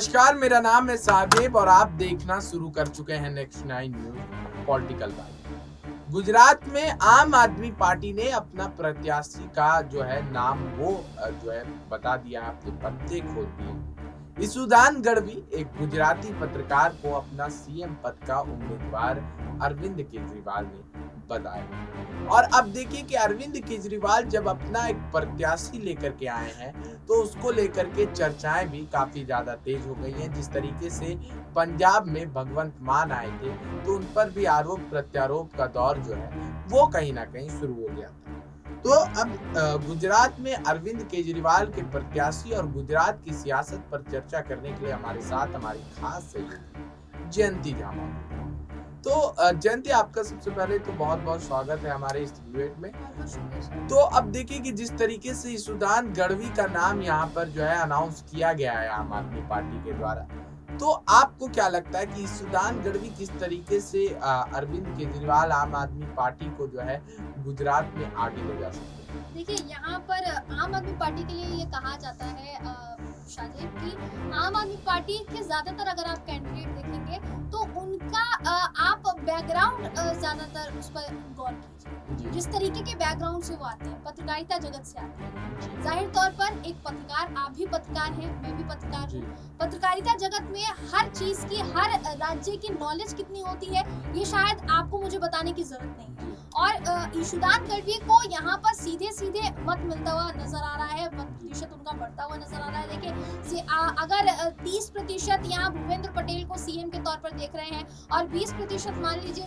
नमस्कार, मेरा नाम है साजिब और आप देखना शुरू कर चुके हैं next 9 news political byte. Gujarat में आम आदमी पार्टी ने अपना प्रत्याशी का जो है नाम वो जो है बता दिया, अपने पत्ते खोल दिए। इसुदान गढ़वी एक गुजराती पत्रकार को अपना सीएम पद का उम्मीदवार अरविंद केजरीवाल ने बताया। और अब देखिए कि अरविंद केजरीवाल जब अपना एक प्रत्याशी लेकर के आए हैं तो उसको लेकर के चर्चाएं भी काफी ज्यादा तेज हो गई हैं। जिस तरीके से पंजाब में भगवंत मान आए थे तो उन पर भी आरोप प्रत्यारोप का दौर जो है वो कहीं ना कहीं शुरू हो गया था। तो अब गुजरात में अरविंद केजरीवाल के प्रत्याशी और गुजरात की सियासत पर चर्चा करने के लिए हमारे साथ हमारी खास सहयोगी जयंती झा मौजूद है। तो जयंती, आपका सबसे पहले तो बहुत बहुत स्वागत है हमारे इस डिबेट में। तो अब देखिए कि जिस तरीके से इसुदान गढ़वी का नाम यहाँ पर जो है अनाउंस किया गया है आम आदमी पार्टी के द्वारा, तो आपको क्या लगता है कि इसुदान गढ़वी किस तरीके से अरविंद केजरीवाल आम आदमी पार्टी को जो है गुजरात में आगे ले जा सकते हैं? देखिए, यहाँ पर आम आदमी पार्टी के लिए ये कहा जाता है शाजिब कि आम आदमी पार्टी के ज्यादातर अगर आप कैंडिडेट देखेंगे तो उनका आप बैकग्राउंड ज्यादातर उस पर गौर कीजिए। जिस तरीके के बैकग्राउंड से वो आते हैं, पत्रकारिता जगत से आते हैं। जाहिर तौर पर एक पत्रकार, आप भी पत्रकार हैं, मैं भी पत्रकार हूँ। पत्रकारिता जगत में हर चीज की, हर राज्य की नॉलेज कितनी होती है ये शायद आपको मुझे बताने की जरूरत नहीं है। और इसुदान गढ़वी को यहाँ पर सीधे सीधे मत मिलता हुआ नजर आ रहा है, मत प्रतिशत उनका बढ़ता हुआ नजर आ रहा है। देखिए, अगर 30% यहाँ भूपेंद्र पटेल को सीएम के तौर पर देख रहे हैं और 20% मान लीजिए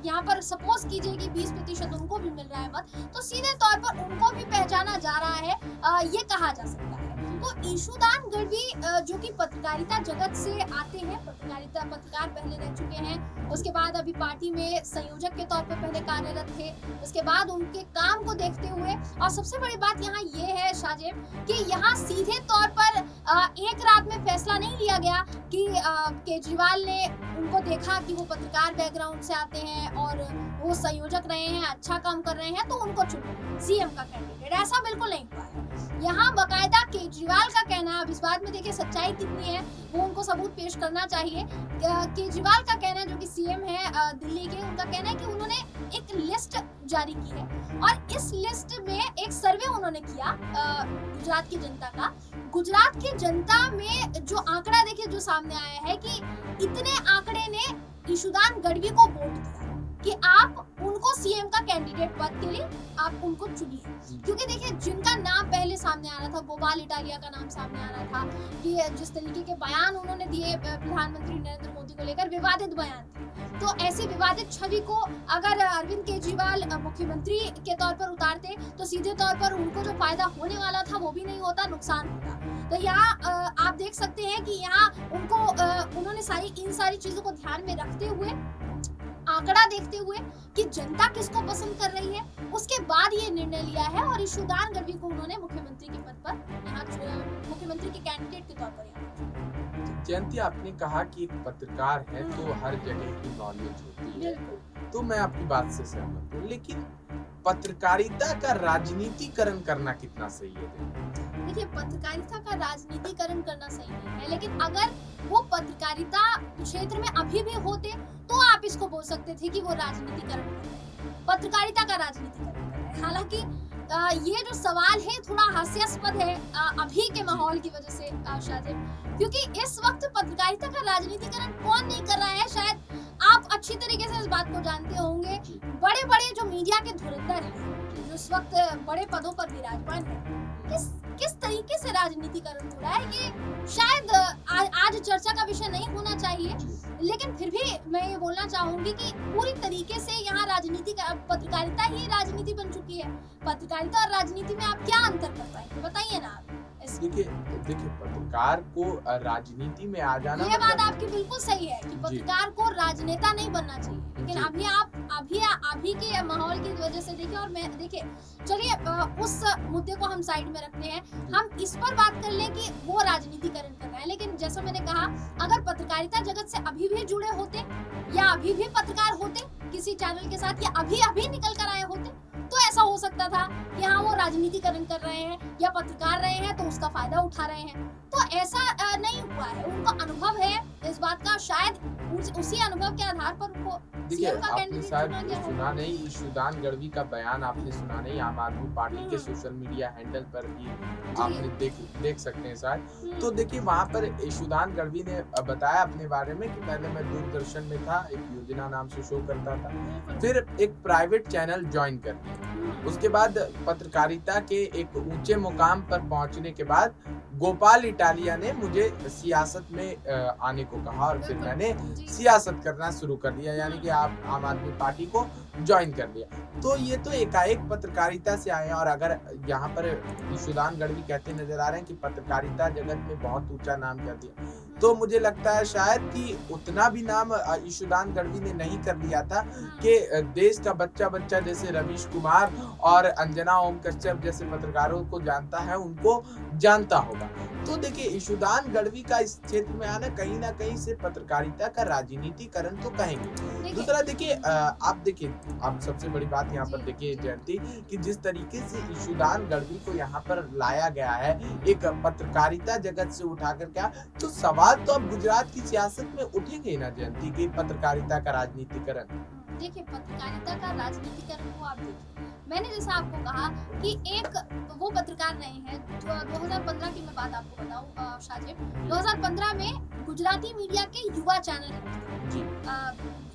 यहाँ पर सपोज कीजिए कि 20% उनको भी मिल रहा है मत, तो सीधे तौर पर उनको भी पहचाना जा रहा है, ये कहा जा सकता है। तो इसुदान गढ़वी जो कि पत्रकारिता जगत से आते हैं, पत्रकार पहले रह चुके हैं, उसके बाद अभी पार्टी में संयोजक के तौर पर पहले कार्यरत थे, उसके बाद उनके काम को देखते हुए, और सबसे बड़ी बात यहाँ ये है शाजिब कि यहाँ सीधे तौर पर एक रात में फैसला नहीं लिया गया कि केजरीवाल ने उनको देखा कि वो पत्रकार बैकग्राउंड से आते हैं और वो संयोजक रहे हैं, अच्छा काम कर रहे हैं, तो उनको चुनो सीएम का कैंडिडेट। ऐसा बिल्कुल नहीं हुआ है। यहाँ बकायदा केजरीवाल का कहना है, अब इस बात में देखिए सच्चाई कितनी है वो उनको सबूत पेश करना चाहिए। केजरीवाल का कहना है, जो कि सीएम है दिल्ली के, उनका कहना है कि उन्होंने एक लिस्ट जारी की है और इस लिस्ट में एक सर्वे उन्होंने किया गुजरात की जनता का। गुजरात की जनता में जो आंकड़ा देखिए जो सामने आया है कि इतने आंकड़े ने इसुदान गढ़वी को वोट दिया कि आप उनको सीएम का कैंडिडेट पद के लिए आप उनको चुनिए। क्योंकि देखिए, जिनका नाम पहले सामने आ रहा था, गोपाल इटालिया का नाम सामने आ रहा था कि जिस तरीके के बयान उन्होंने दिए प्रधानमंत्री नरेंद्र मोदी को लेकर, विवादित बयान थे। तो ऐसी विवादित छवि को अगर अरविंद केजरीवाल मुख्यमंत्री के तौर पर उतारते तो सीधे तौर पर उनको जो फायदा होने वाला था वो भी नहीं होता, नुकसान होता। तो यहाँ आप देख सकते हैं कि यहाँ उनको उन्होंने इन सारी चीजों को ध्यान में रखते हुए, आंकड़ा देखते हुए कि जनता किसको पसंद कर रही है, उसके बाद ये निर्णय लिया है और इसुदान गढ़वी को उन्होंने मुख्यमंत्री के पद पर यहाँ मुख्यमंत्री के कैंडिडेट के तौर पर यहाँ। जयंती, आपने कहा कि एक पत्रकार है तो हर जगह की नॉलेज होती है, तो मैं आपकी बात से सहमत हूँ, लेकिन पत्रकारिता का राजनीतिकरण करना कितना सही है? देखिए, पत्रकारिता का राजनीतिकरण करना सही नहीं है, लेकिन अगर वो पत्रकारिता क्षेत्र में अभी भी होते तो आप इसको बोल सकते थे कि वो राजनीतिकरण कर रहे हैं, पत्रकारिता का राजनीतिकरण कर रहे हैं। हालांकि ये जो सवाल है थोड़ा हास्यास्पद है अभी के माहौल की वजह से शाजिब, क्योंकि इस वक्त पत्रकारिता का राजनीतिकरण कौन नहीं कर रहा है, शायद आप अच्छी तरीके से इस बात को जानते होंगे। बड़े बड़े जो मीडिया के धुरंधर हैं, जो इस वक्त बड़े पदों पर विराजमान है, किस तरीके से राजनीतिकरण हो रहा है, ये शायद आज चर्चा का विषय नहीं होना चाहिए, लेकिन फिर भी मैं ये बोलना चाहूंगी कि पूरी तरीके से यहाँ राजनीति का, पत्रकारिता ही राजनीति बन चुकी है। पत्रकारिता और राजनीति में आप क्या अंतर कर पाएंगे, बताइए ना आप। देखिए, पत्रकार को राजनीति में आ जाना, ये बात आपकी बिल्कुल सही है कि पत्रकार को राजनेता नहीं बनना चाहिए, लेकिन अभी के माहौल की वजह से देखिए, और मैं देखिए, चलिए उस मुद्दे को हम साइड में रखते हैं, हम इस पर बात कर लें कि वो राजनीतिकरण कर रहे हैं। लेकिन जैसा मैंने कहा, अगर पत्रकारिता जगत से अभी भी जुड़े होते या अभी भी पत्रकार होते किसी चैनल के साथ, या अभी निकल कर आए होते, तो ऐसा हो सकता था कि हाँ वो राजनीतिकरण कर रहे हैं या पत्रकार रहे हैं तो उसका फायदा उठा रहे हैं। तो ऐसा नहीं हुआ है, उनको अनुभव है इस बात का, शायद उसी अनुभव के आधार पर उनको देखिए, सीएम का आपने कैंडिडेट शायद चुना गया है। सुना नहीं, ईशुदान गढ़वी का बयान आपने सुना नहीं, आम आदमी पार्टी के सोशल मीडिया हैंडल पर भी आपने देख सकते हैं शायद। तो देखिए, वहाँ पर ईशुदान गढ़वी ने बताया अपने बारे में कि पहले मैं दूरदर्शन में था, एक योजना नाम से शो करता था, फिर एक प्राइवेट चैनल ज्वाइन कर लिया, उसके बाद पत्रकारिता के एक ऊंचे मुकाम पर पहुंचने के बाद गोपाल इटालिया ने मुझे सियासत में आने को कहा और फिर मैंने सियासत करना शुरू कर दिया, यानी कि आप आम आदमी पार्टी को ज्वाइन कर लिया। तो ये तो एकाएक पत्रकारिता से आए हैं। और अगर यहाँ पर ईशुदान गढ़वी कहते नजर आ रहे हैं कि पत्रकारिता जगत में बहुत ऊंचा नाम कर दिया, तो मुझे लगता है शायद कि उतना भी नाम ईशुदान गढ़वी ने नहीं कर लिया था कि देश का बच्चा बच्चा जैसे रवीश कुमार और अंजना ओम कश्यप जैसे पत्रकारों को जानता है, उनको जानता होगा। तो देखिए, ईशुदान गढ़वी का इस क्षेत्र में आना कहीं ना कहीं से पत्रकारिता का राजनीतिकरण तो कहेंगे। दूसरा देखिए, आप सबसे बड़ी बात यहाँ पर देखिए जयंती, कि जिस तरीके से ईशुदान गढ़वी को यहाँ पर लाया गया है एक पत्रकारिता जगत से उठाकर क्या, तो सवाल तो अब गुजरात की सियासत में उठेंगे ही ना जयंती, की पत्रकारिता का राजनीतिकरण। देखिए, पत्रकारिता का राजनीतिकरण को आप देखिए, मैंने जैसा आपको कहा कि एक वो पत्रकार रहे हैं, 2015 की मैं बात आपको बताऊं शाजिब, 2015 में गुजराती मीडिया के युवा चैनल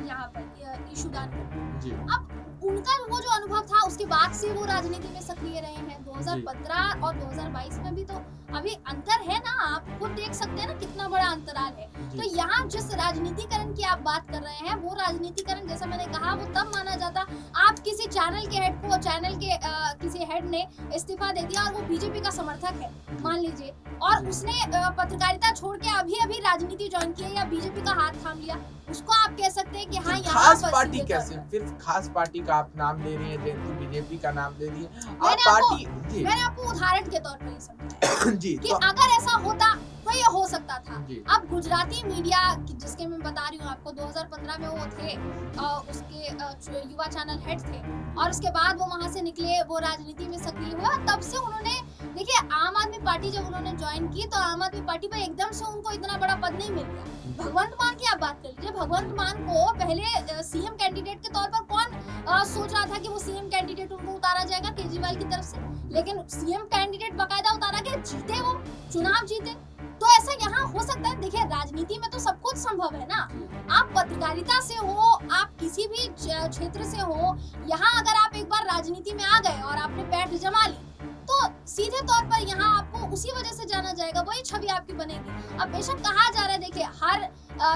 यहाँ पर ईशुदान गढ़वी, अब उनका वो जो अनुभव था उसके बाद से वो राजनीति में सक्रिय रहे हैं। 2015 और 2022 में भी तो अभी अंतर है ना, आप खुद देख सकते हैं ना कितना बड़ा अंतराल है। तो यहाँ जिस राजनीतिकरण की आप बात कर रहे हैं, वो राजनीतिकरण जैसा मैंने कहा वो तब माना जाता, आप किसी चैनल के हेड को, चैनल के किसी हेड ने इस्तीफा दे दिया और वो बीजेपी का समर्थक है मान लीजिए, और उसने पत्रकारिता छोड़ के अभी राजनीति ज्वाइन की है या बीजेपी का हाथ थाम लिया, उसको आप कह सकते हैं कि हाँ यहाँ खास पार्टी कैसे, फिर खास पार्टी का आप नाम ले रही हैं, बीजेपी का नाम ले रही है आप पार्टी। मैंने आपको उदाहरण के तौर पर ये समझाया जी, कि अगर ऐसा होता तो ये हो सकता था। अब गुजराती मीडिया जिसके मैं बता रही हूँ आपको, 2015 में वो थे, उसके युवा चैनल हेड थे, और उसके बाद वो वहां से निकले, वो राजनीति में सक्रिय हुआ। तब से उन्होंने, देखिए, आम आदमी पार्टी जब उन्होंने ज्वाइन की तो आम आदमी पार्टी पर एकदम से उनको इतना बड़ा पद नहीं मिल गया। भगवंत मान की आप बात कर लीजिए, भगवंत मान को पहले सीएम कैंडिडेट के तौर पर कौन सोच रहा था कि वो सीएम कैंडिडेट उनको उतारा जाएगा केजरीवाल की तरफ से, लेकिन सीएम कैंडिडेट बाकायदा उतारा के जीते, वो चुनाव जीते। तो ऐसा यहाँ हो सकता है। देखिए, राजनीति में तो सब कुछ संभव है ना, आप पत्रकारिता से हो, आप किसी भी क्षेत्र से हो, यहाँ अगर आप एक बार राजनीति में आ गए और आपने पैठ जमा ली तो सीधे तौर पर यहाँ आपको उसी वजह से जाना जाएगा, वही छवि आपकी बनेगी। अब बेशक कहा जा रहा है, देखिए, हर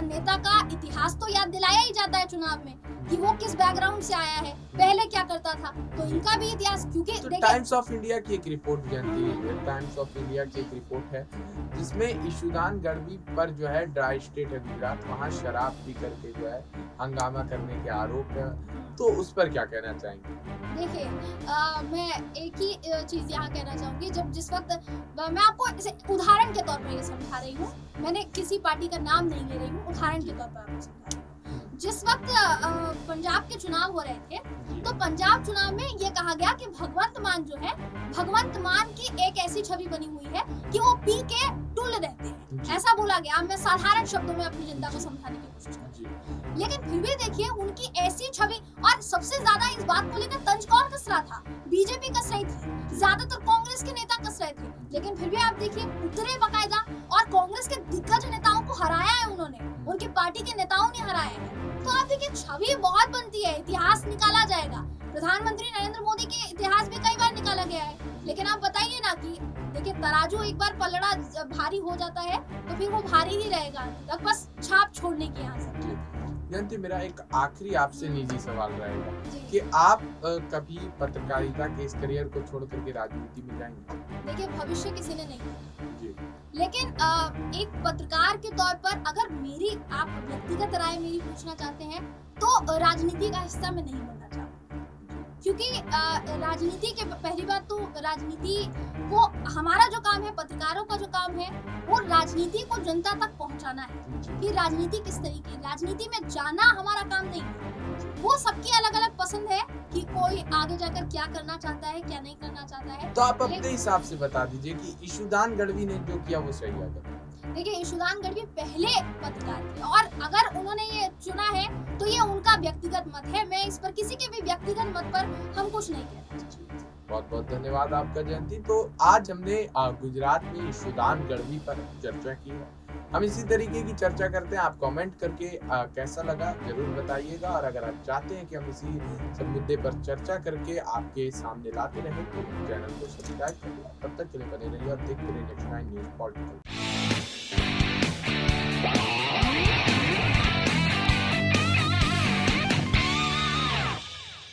नेता का इतिहास तो याद दिलाया ही जाता है चुनाव में कि वो किस बैकग्राउंड से आया है, पहले क्या करता था, तो इनका भी इतिहास, क्योंकि तो टाइम्स ऑफ इंडिया की एक रिपोर्ट जानती है, टाइम्स ऑफ इंडिया की एक रिपोर्ट है जिसमें ईशुदान गढ़वी पर जो है, ड्राई स्टेट है गुजरात, वहाँ शराब पी करके जो है हंगामा करने के आरोप है, तो उस पर क्या कहना चाहेंगे? देखिए, मैं एक ही चीज यहाँ कहना चाहूंगी, जिस वक्त मैं आपको उदाहरण के तौर पर ये समझा रही हूँ, मैंने किसी पार्टी का नाम नहीं ले रही हूँ, उदाहरण के तौर पर आपको समझा रही हूँ। जिस वक्त पंजाब के चुनाव हो रहे थे, तो पंजाब चुनाव में ये कहा गया कि भगवंत मान जो है, भगवंत मान की एक ऐसी छवि बनी हुई है कि वो पी के टुल रहते हैं, ऐसा बोला गया। मैं साधारण शब्दों में अपनी जनता को समझाने की कोशिश कर रही हूँ, लेकिन फिर भी देखिए उनकी ऐसी छवि, और सबसे ज्यादा इस बात को लेकर तंज कौन कस रहा था, बीजेपी कस रही थी, ज्यादातर कांग्रेस के नेता कस रहे थे, लेकिन फिर भी आप देखिए उतरे बाकायदा, और कांग्रेस के दिग्गज नेताओं को हराया है उन्होंने, उनकी पार्टी के नेताओं ने हराया है। तो आप देखिए, छवि बहुत बनती है, इतिहास निकाला जाएगा, प्रधानमंत्री नरेंद्र मोदी के इतिहास भी कई बार निकाला गया है, लेकिन आप बताइए ना कि देखिए, तराजू एक बार पलड़ा भारी हो जाता है तो फिर वो भारी ही रहेगा, तक बस छाप छोड़ने की यहाँ से। जयंती, मेरा एक आखिरी आपसे निजी सवाल रहेगा कि आप कभी पत्रकारिता के इस करियर को छोड़ करके राजनीति में जाएंगे? देखिए, भविष्य किसी ने नहीं देखा, लेकिन एक पत्रकार के तौर पर अगर मेरी आप व्यक्तिगत राय मेरी पूछना चाहते हैं तो राजनीति का हिस्सा मैं नहीं बनना चाहूँगी, क्योंकि राजनीति के पहली बात तो राजनीति वो हमारा जो काम है, पत्रकारों का जो काम है, वो राजनीति को जनता तक पहुंचाना है कि राजनीति किस तरीके, राजनीति में जाना हमारा काम नहीं है। वो सबकी अलग अलग पसंद है कि कोई आगे जाकर क्या करना चाहता है, क्या नहीं करना चाहता है। तो आप अपने हिसाब से बता दीजिए कि ईशुदान गढ़वी ने जो किया वो सही है क्या? देखिए, ईशुदान गढ़वी पहले पत्रकार थे और अगर उन्होंने ये चुना है तो ये उनका व्यक्तिगत मत है। मैं इस पर किसी के भी व्यक्तिगत मत पर हम कुछ नहीं कहना चाहते। बहुत बहुत धन्यवाद आपका जयंती। तो आज हमने गुजरात में ईशुदान गढ़वी पर चर्चा की है। हम इसी तरीके की चर्चा करते हैं। आप कमेंट करके कैसा लगा जरूर बताइएगा, और अगर आप चाहते हैं कि हम इसी सब मुद्दे पर चर्चा करके आपके सामने लाते रहें तो चैनल को सब्सक्राइब करिए। तब तक के लिए बने रहिए और देखते रहिए नेक्स्ट 9 न्यूज़ पॉलिटिकल।